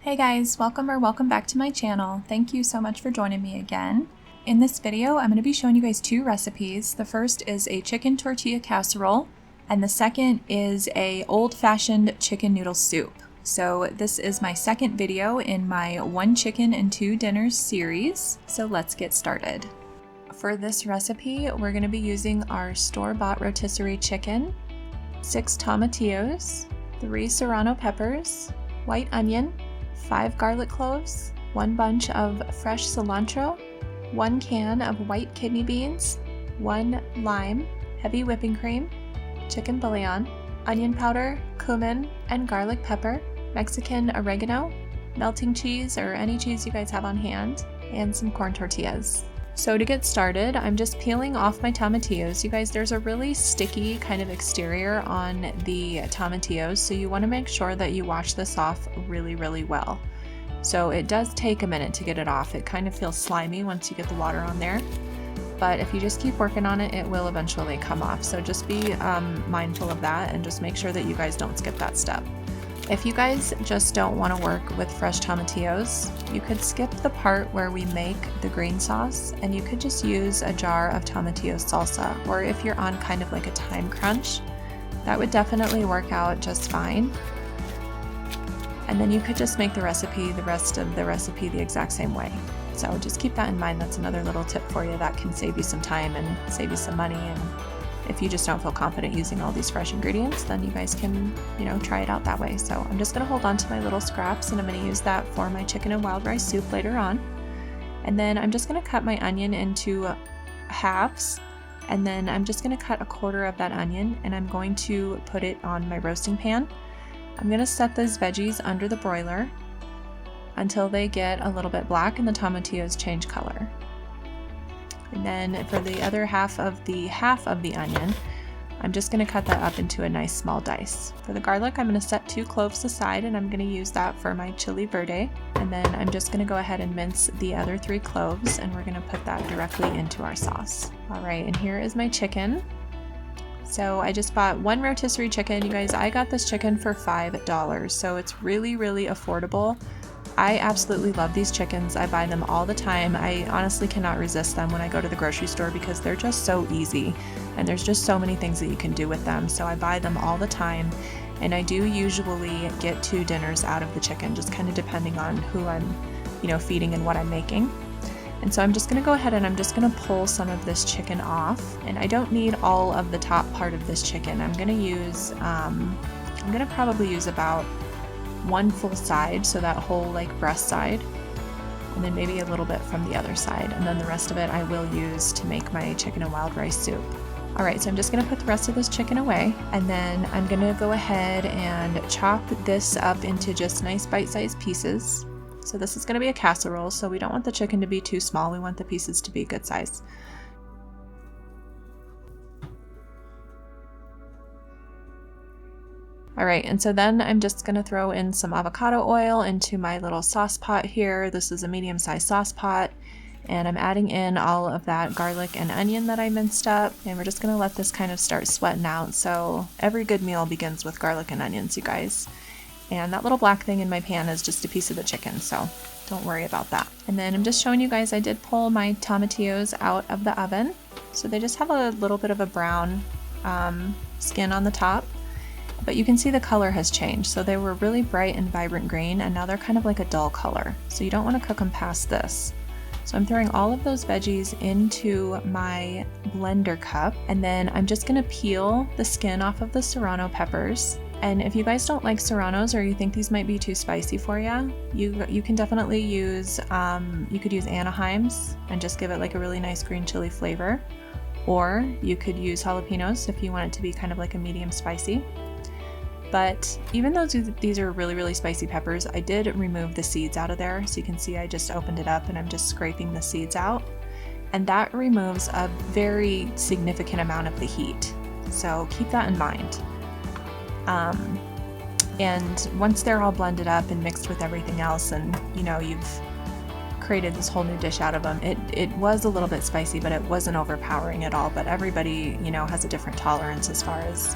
Hey guys, welcome back to my channel. Thank you so much for joining me again. In this video, I'm going to be showing you guys two recipes. The first is a chicken tortilla casserole, and the second is a old-fashioned chicken noodle soup. So this is my second video in my 1 chicken and 2 dinners series. So let's get started. For this recipe, we're going to be using our store-bought rotisserie chicken, 6 tomatillos, 3 serrano peppers, white onion, 5 garlic cloves, 1 bunch of fresh cilantro, 1 can of white kidney beans, 1 lime, heavy whipping cream, chicken bouillon, onion powder, cumin, and garlic pepper, Mexican oregano, melting cheese or any cheese you guys have on hand, and some corn tortillas. So to get started, I'm just peeling off my tomatillos. You guys, there's a really sticky kind of exterior on the tomatillos, so you want to make sure that you wash this off really well. So it does take a minute to get it off. It kind of feels slimy once you get the water on there, but if you just keep working on it, it will eventually come off. So just be mindful of that and just make sure that you guys don't skip that step. If you guys just don't want to work with fresh tomatillos, you could skip the part where we make the green sauce and you could just use a jar of tomatillo salsa, or if you're on kind of like a time crunch, that would definitely work out just fine. And then you could just make the rest of the recipe the exact same way. So just keep that in mind. That's another little tip for you that can save you some time and save you some money. And if you just don't feel confident using all these fresh ingredients, then you guys can, try it out that way. So I'm just gonna hold on to my little scraps and I'm gonna use that for my chicken and wild rice soup later on. And then I'm just gonna cut my onion into halves, and then I'm just gonna cut 1/4 of that onion and I'm going to put it on my roasting pan. I'm gonna set those veggies under the broiler until they get a little bit black and the tomatillos change color. And then for the other half of the onion, I'm just going to cut that up into a nice small dice. For the garlic, I'm going to set 2 cloves aside and I'm going to use that for my chili verde. And then I'm just going to go ahead and mince the other 3 cloves and we're going to put that directly into our sauce. All right, and here is my chicken. So I just bought 1 rotisserie chicken. You guys, I got this chicken for $5, so it's really affordable. I absolutely love these chickens. I buy them all the time. I honestly cannot resist them when I go to the grocery store because they're just so easy and there's just so many things that you can do with them. So I buy them all the time, and I do usually get 2 dinners out of the chicken, just kind of depending on who I'm, feeding and what I'm making. And so I'm just going to go ahead and I'm just going to pull some of this chicken off, and I don't need all of the top part of this chicken. I'm going to probably use about 1 full side, so that whole breast side, and then maybe a little bit from the other side, and then the rest of it I will use to make my chicken and wild rice soup. Alright, so I'm just going to put the rest of this chicken away, and then I'm going to go ahead and chop this up into just nice bite-sized pieces. So this is going to be a casserole, so we don't want the chicken to be too small, we want the pieces to be a good size. Alright, and so then I'm just going to throw in some avocado oil into my little sauce pot here. This is a medium-sized sauce pot, and I'm adding in all of that garlic and onion that I minced up, and we're just going to let this kind of start sweating out. So every good meal begins with garlic and onions, you guys. And that little black thing in my pan is just a piece of the chicken, so don't worry about that. And then I'm just showing you guys, I did pull my tomatillos out of the oven, so they just have a little bit of a brown skin on the top. But you can see the color has changed. So they were really bright and vibrant green, and now they're kind of like a dull color. So you don't want to cook them past this. So I'm throwing all of those veggies into my blender cup, and then I'm just going to peel the skin off of the serrano peppers. And if you guys don't like serranos, or you think these might be too spicy for you, you can definitely use, you could use Anaheim's and just give it like a really nice green chili flavor. Or you could use jalapenos if you want it to be kind of like a medium spicy. But even though these are really spicy peppers, I did remove the seeds out of there. So you can see I just opened it up and I'm just scraping the seeds out. And that removes a very significant amount of the heat. So keep that in mind. And once they're all blended up and mixed with everything else, and you've created this whole new dish out of them, it was a little bit spicy, but it wasn't overpowering at all. But everybody, has a different tolerance as far as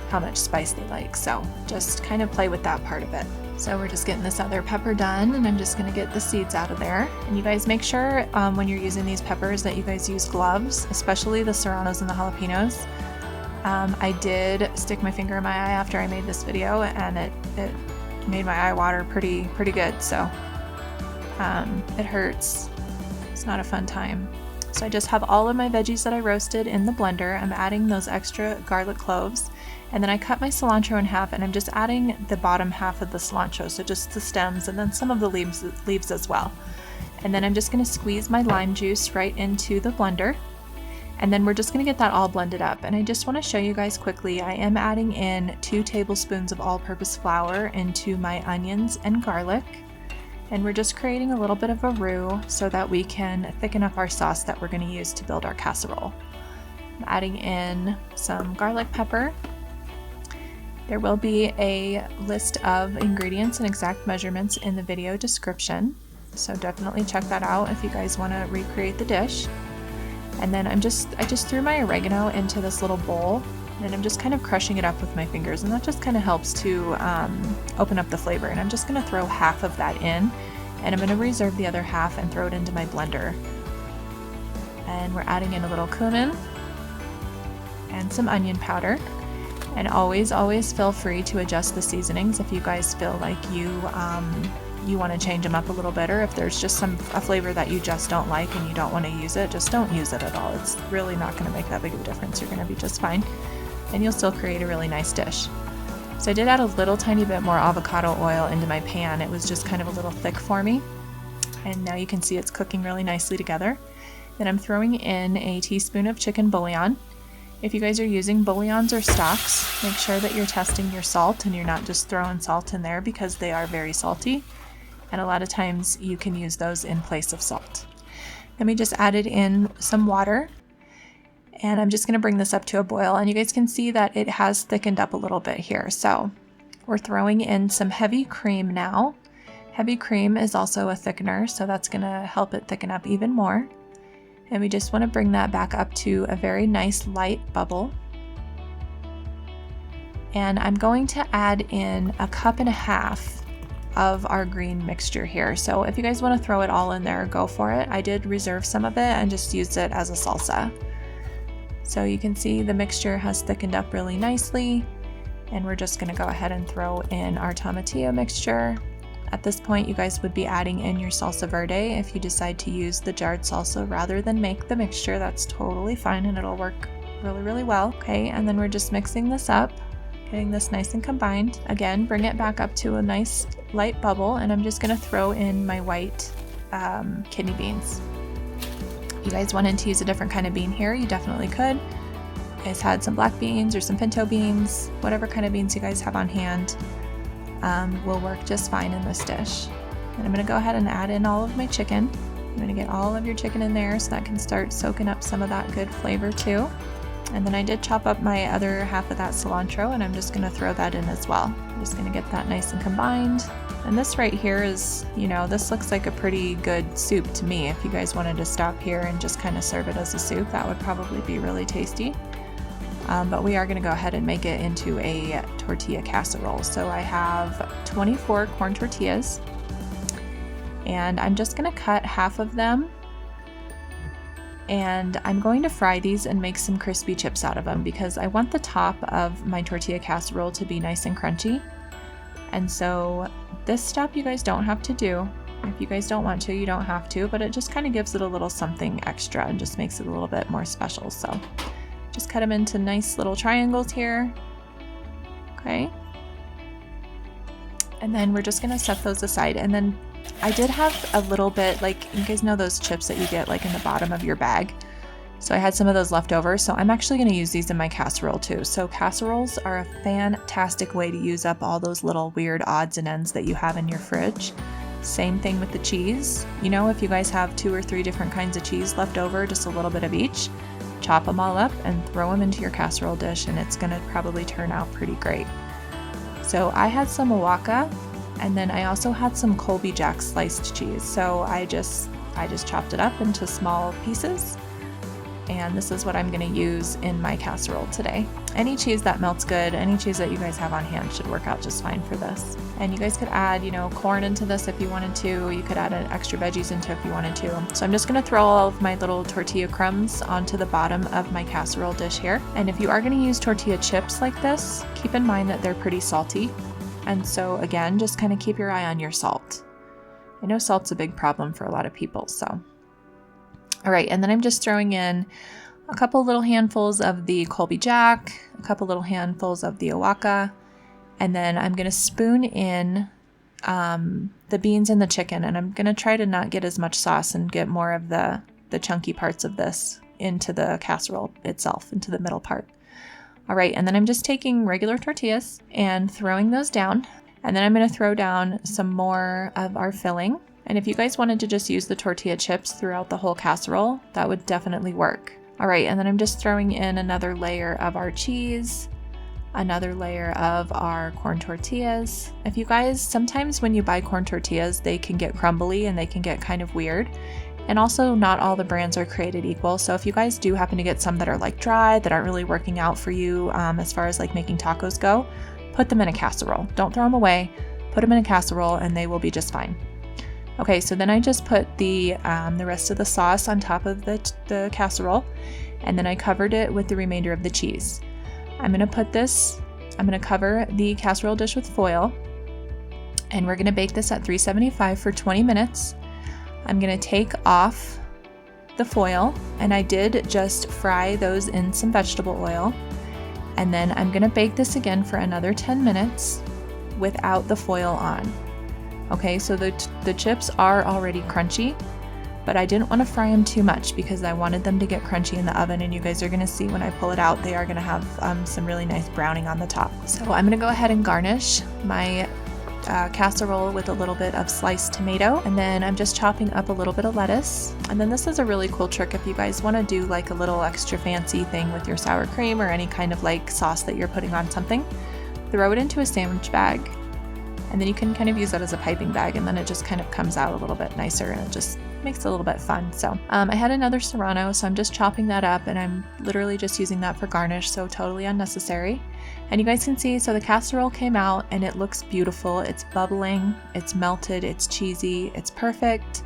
how much spice they like, so just kind of play with that part of it. So we're just getting this other pepper done, and I'm just gonna get the seeds out of there. And you guys make sure when you're using these peppers that you guys use gloves, especially the serranos and the jalapenos. I did stick my finger in my eye after I made this video, and it made my eye water pretty good, so it hurts. It's not a fun time. So I just have all of my veggies that I roasted in the blender. I'm adding those extra garlic cloves, and then I cut my cilantro in half, and I'm just adding the bottom half of the cilantro, so just the stems and then some of the leaves as well. And then I'm just going to squeeze my lime juice right into the blender, and then we're just going to get that all blended up. And I just want to show you guys quickly, I am adding in 2 tablespoons of all-purpose flour into my onions and garlic. And we're just creating a little bit of a roux so that we can thicken up our sauce that we're going to use to build our casserole. I'm adding in some garlic pepper. There will be a list of ingredients and exact measurements in the video description, so definitely check that out if you guys want to recreate the dish. And then I just threw my oregano into this little bowl, and I'm just kind of crushing it up with my fingers, and that just kind of helps to open up the flavor. And I'm just going to throw half of that in, and I'm going to reserve the other half and throw it into my blender. And we're adding in a little cumin and some onion powder. And always feel free to adjust the seasonings if you guys feel like you want to change them up a little bit, or if there's just a flavor that you just don't like and you don't want to use it, just don't use it at all. It's really not going to make that big of a difference. You're going to be just fine, and you'll still create a really nice dish. So I did add a little tiny bit more avocado oil into my pan. It was just kind of a little thick for me, and now you can see it's cooking really nicely together. Then I'm throwing in a teaspoon of chicken bouillon. If you guys are using bouillons or stocks, make sure that you're testing your salt and you're not just throwing salt in there, because they are very salty, and a lot of times you can use those in place of salt. Then we just added in some water, and I'm just going to bring this up to a boil, and you guys can see that it has thickened up a little bit here. So we're throwing in some heavy cream now. Heavy cream is also a thickener, so that's going to help it thicken up even more. And we just want to bring that back up to a very nice light bubble. And I'm going to add in 1.5 cups of our green mixture here. So if you guys want to throw it all in there, go for it. I did reserve some of it and just used it as a salsa. So you can see the mixture has thickened up really nicely, and we're just going to go ahead and throw in our tomatillo mixture. At this point, you guys would be adding in your salsa verde. If you decide to use the jarred salsa rather than make the mixture, that's totally fine, and it'll work really well. Okay, and then we're just mixing this up, getting this nice and combined. Again, bring it back up to a nice light bubble, and I'm just going to throw in my white kidney beans. If you guys wanted to use a different kind of bean here, you definitely could. You guys had some black beans or some pinto beans, whatever kind of beans you guys have on hand. Will work just fine in this dish. And I'm going to go ahead and add in all of my chicken. I'm going to get all of your chicken in there so that can start soaking up some of that good flavor too. And then I did chop up my other half of that cilantro, and I'm just going to throw that in as well. I'm just going to get that nice and combined. And this right here is, this looks like a pretty good soup to me. If you guys wanted to stop here and just kind of serve it as a soup, that would probably be really tasty. But we are going to go ahead and make it into a tortilla casserole. So I have 24 corn tortillas, and I'm just going to cut half of them, and I'm going to fry these and make some crispy chips out of them, because I want the top of my tortilla casserole to be nice and crunchy. And so this step you guys don't have to do. If you guys don't want to, you don't have to, but it just kind of gives it a little something extra and just makes it a little bit more special. So just cut them into nice little triangles here. Okay. And then we're just going to set those aside. And then I did have a little bit, like, you guys know those chips that you get like in the bottom of your bag. So I had some of those left over. So I'm actually going to use these in my casserole too. So casseroles are a fantastic way to use up all those little weird odds and ends that you have in your fridge. Same thing with the cheese. If you guys have 2 or 3 different kinds of cheese left over, just a little bit of each, chop them all up and throw them into your casserole dish, and it's going to probably turn out pretty great. So I had some Oaxaca, and then I also had some Colby Jack sliced cheese. So I just chopped it up into small pieces, and this is what I'm going to use in my casserole today. Any cheese that melts good, any cheese that you guys have on hand should work out just fine for this. And you guys could add, you know, corn into this if you wanted to. You could add extra veggies into if you wanted to. So I'm just going to throw all of my little tortilla crumbs onto the bottom of my casserole dish here. And if you are going to use tortilla chips like this, keep in mind that they're pretty salty. And so again, just kind of keep your eye on your salt. I know salt's a big problem for a lot of people, so. All right, and then I'm just throwing in a couple little handfuls of the Colby Jack, a couple little handfuls of the Oaxaca, and then I'm going to spoon in the beans and the chicken, and I'm going to try to not get as much sauce and get more of the chunky parts of this into the casserole itself, into the middle part. All right, and then I'm just taking regular tortillas and throwing those down, and then I'm going to throw down some more of our filling. And if you guys wanted to just use the tortilla chips throughout the whole casserole, that would definitely work. All right, and then I'm just throwing in another layer of our cheese, another layer of our corn tortillas. If you guys, sometimes when you buy corn tortillas, they can get crumbly and they can get kind of weird. And also not all the brands are created equal. So if you guys do happen to get some that are like dry, that aren't really working out for you as far as like making tacos go, put them in a casserole. Don't throw them away, put them in a casserole and they will be just fine. Okay, so then I just put the rest of the sauce on top of the casserole, and then I covered it with the remainder of the cheese. I'm going to cover the casserole dish with foil, and we're going to bake this at 375 for 20 minutes. I'm going to take off the foil, and I did just fry those in some vegetable oil, and then I'm going to bake this again for another 10 minutes without the foil on. Okay, so the chips are already crunchy, but I didn't want to fry them too much because I wanted them to get crunchy in the oven, and you guys are going to see when I pull it out, they are going to have some really nice browning on the top. So I'm going to go ahead and garnish my casserole with a little bit of sliced tomato, and then I'm just chopping up a little bit of lettuce. And then this is a really cool trick if you guys want to do like a little extra fancy thing with your sour cream or any kind of like sauce that you're putting on something. Throw it into a sandwich bag, and then you can kind of use that as a piping bag, and then it just kind of comes out a little bit nicer and it just makes it a little bit fun. So I had another Serrano, so I'm just chopping that up, and I'm literally just using that for garnish, so totally unnecessary. And you guys can see, so the casserole came out and it looks beautiful. It's bubbling, it's melted, it's cheesy, it's perfect.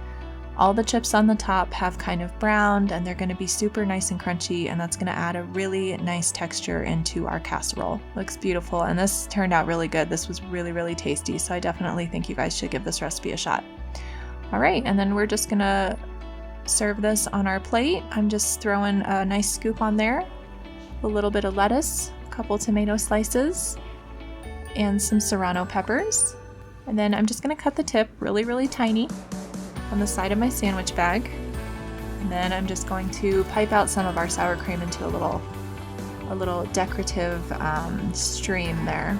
All the chips on the top have kind of browned, and they're going to be super nice and crunchy, and that's going to add a really nice texture into our casserole. Looks beautiful, and this turned out really good. This was really, really tasty, so I definitely think you guys should give this recipe a shot. All right, and then we're just going to serve this on our plate. I'm just throwing a nice scoop on there, a little bit of lettuce, a couple tomato slices, and some serrano peppers. And then I'm just going to cut the tip really, really tiny on the side of my sandwich bag, and then I'm just going to pipe out some of our sour cream into a little decorative stream there.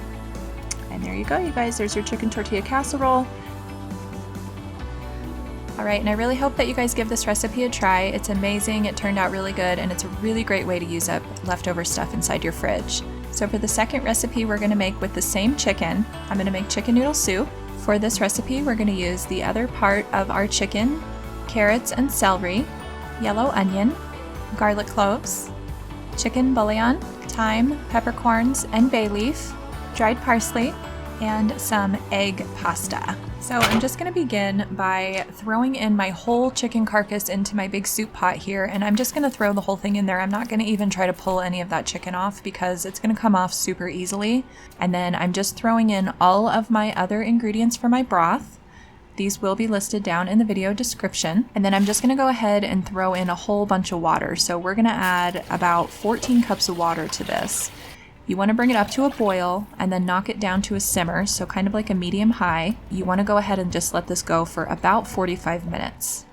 And there you go, you guys, there's your chicken tortilla casserole. All right, and I really hope that you guys give this recipe a try. It's amazing, it turned out really good, and it's a really great way to use up leftover stuff inside your fridge. So for the second recipe we're gonna make with the same chicken, I'm gonna make chicken noodle soup. For this recipe, we're going to use the other part of our chicken, carrots and celery, yellow onion, garlic cloves, chicken bouillon, thyme, peppercorns, and bay leaf, dried parsley, and some egg pasta. So I'm just going to begin by throwing in my whole chicken carcass into my big soup pot here, and I'm just going to throw the whole thing in there. I'm not going to even try to pull any of that chicken off because it's going to come off super easily. And then I'm just throwing in all of my other ingredients for my broth. These will be listed down in the video description. And then I'm just going to go ahead and throw in a whole bunch of water. So we're going to add about 14 cups of water to this. You want to bring it up to a boil and then knock it down to a simmer, so kind of like a medium-high. You want to go ahead and just let this go for about 45 minutes.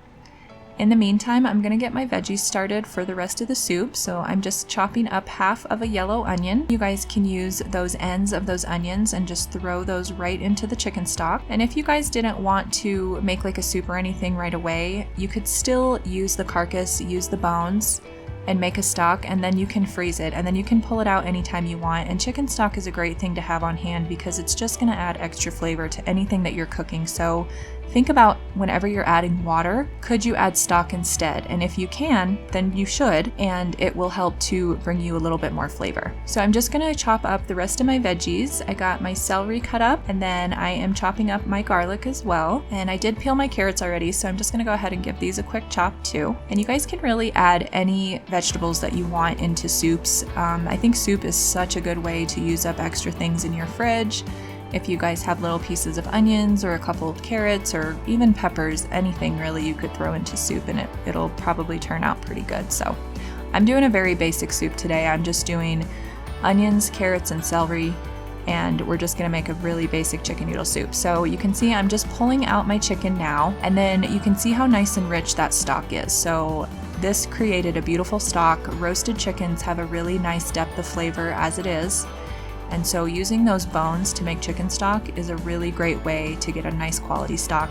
In the meantime, I'm going to get my veggies started for the rest of the soup, so I'm just chopping up half of a yellow onion. You guys can use those ends of those onions and just throw those right into the chicken stock. And if you guys didn't want to make like a soup or anything right away, you could still use the carcass, use the bones, and make a stock, and then you can freeze it, and then you can pull it out anytime you want. And chicken stock is a great thing to have on hand because it's just going to add extra flavor to anything that you're cooking. So think about whenever you're adding water, could you add stock instead? And if you can, then you should, and it will help to bring you a little bit more flavor. So I'm just gonna chop up the rest of my veggies. I got my celery cut up, and then I am chopping up my garlic as well. And I did peel my carrots already, so I'm just gonna go ahead and give these a quick chop too. And you guys can really add any vegetables that you want into soups. I think soup is such a good way to use up extra things in your fridge. If you guys have little pieces of onions or a couple of carrots or even peppers, anything really you could throw into soup and it'll probably turn out pretty good. So I'm doing a very basic soup today. I'm just doing onions, carrots, and celery, and we're just gonna make a really basic chicken noodle soup. So you can see I'm just pulling out my chicken now, and then you can see how nice and rich that stock is. So this created a beautiful stock. Roasted chickens have a really nice depth of flavor as it is. And so using those bones to make chicken stock is a really great way to get a nice quality stock.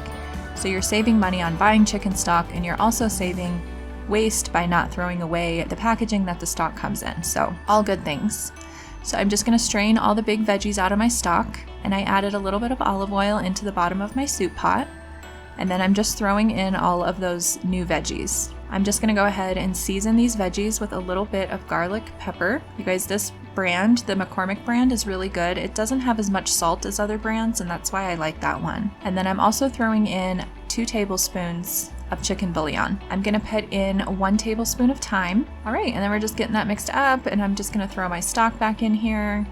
So you're saving money on buying chicken stock, and you're also saving waste by not throwing away the packaging that the stock comes in. So all good things. So I'm just gonna strain all the big veggies out of my stock, and I added a little bit of olive oil into the bottom of my soup pot. And then I'm just throwing in all of those new veggies. I'm just gonna go ahead and season these veggies with a little bit of garlic pepper. You guys, this brand, the McCormick brand, is really good. It doesn't have as much salt as other brands, and that's why I like that one. And then I'm also throwing in 2 tablespoons of chicken bouillon. I'm gonna put in 1 tablespoon of thyme. All right, and then we're just getting that mixed up, and I'm just gonna throw my stock back in here,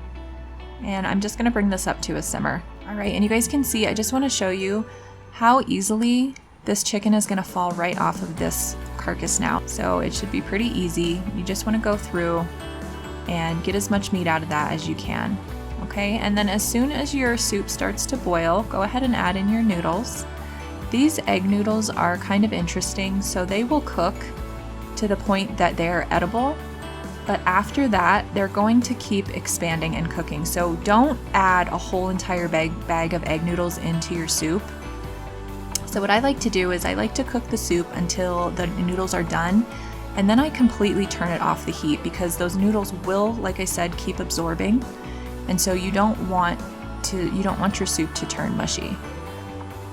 and I'm just gonna bring this up to a simmer. All right, and you guys can see, I just wanna show you how easily this chicken is gonna fall right off of this carcass now. So it should be pretty easy. You just wanna go through and get as much meat out of that as you can. Okay, and then as soon as your soup starts to boil, go ahead and add in your noodles. These egg noodles are kind of interesting. So they will cook to the point that they're edible, but after that, they're going to keep expanding and cooking. So don't add a whole entire bag of egg noodles into your soup. So what I like to do is I like to cook the soup until the noodles are done, and then I completely turn it off the heat, because those noodles will, like I said, keep absorbing. And so you don't want your soup to turn mushy.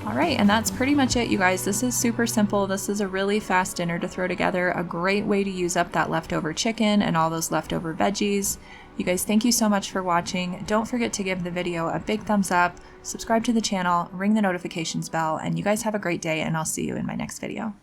All right, and that's pretty much it, you guys. This is super simple. This is a really fast dinner to throw together, a great way to use up that leftover chicken and all those leftover veggies. You guys, thank you so much for watching. Don't forget to give the video a big thumbs up, subscribe to the channel, ring the notifications bell, and you guys have a great day, and I'll see you in my next video.